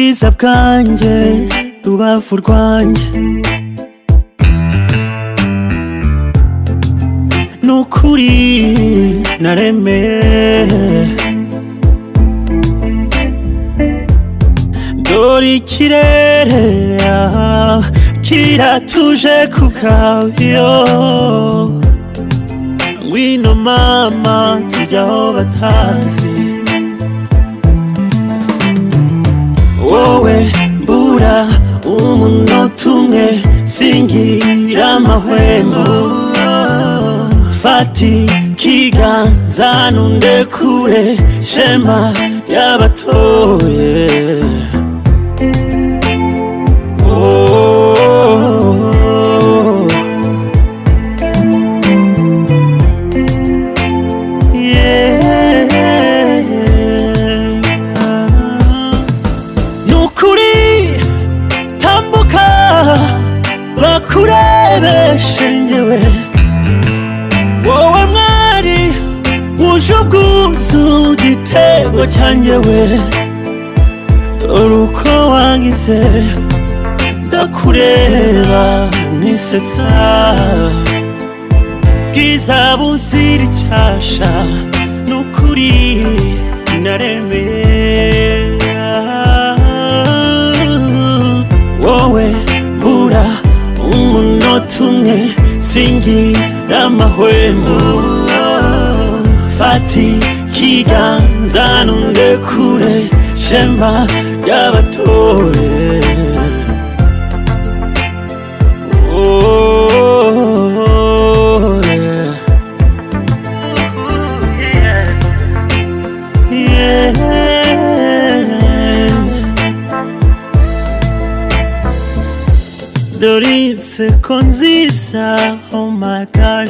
bwiza bwanjye rubavu rwanjye nukuri naremeye dore ikirere kiratuje kubwayo ngwino mama tujya aho batazi wowe mbura umunota umwe singira amahwemo fata ikiganza nundekure shema ry'abatoye bakurebeshe njyewe wowe mwari wuje ubwuzu igitego cyanjyewe dore uko wangize ndakureba nisetsa bwiza buzira icyasha nukuri naremera wowe mbura umunota umwe singira amahwemo fata ikiganza nundekure shema ry'abatoye dore inseko nziza oh my god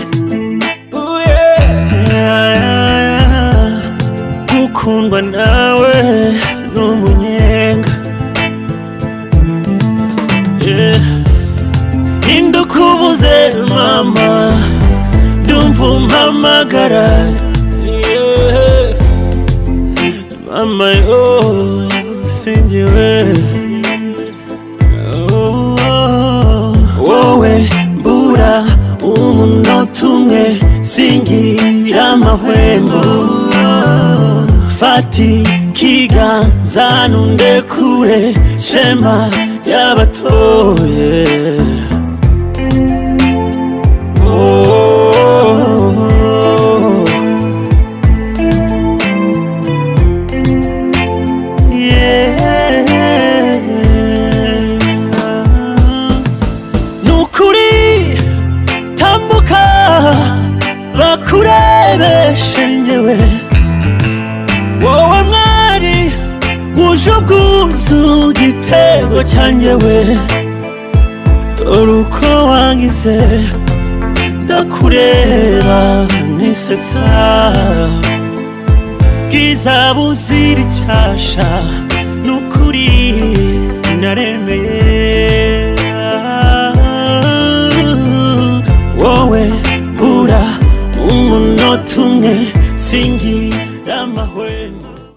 gukundwa nawe n'umunyenga hinduka uvuze mama ndumva umpamagara mama yo sinjyewe wowe mbura umunota umwe singira amahwemo fata ikiganza nundekure shema ry'abatoye bakurebeshe njyewe wowe mwari wuje ubwuzu igitego cyanjyewe dore uko wangize ndakureba nisetsa bwiza buzira icyasha nukuri naremeye wowe mbura umunota umwe singira amahwemo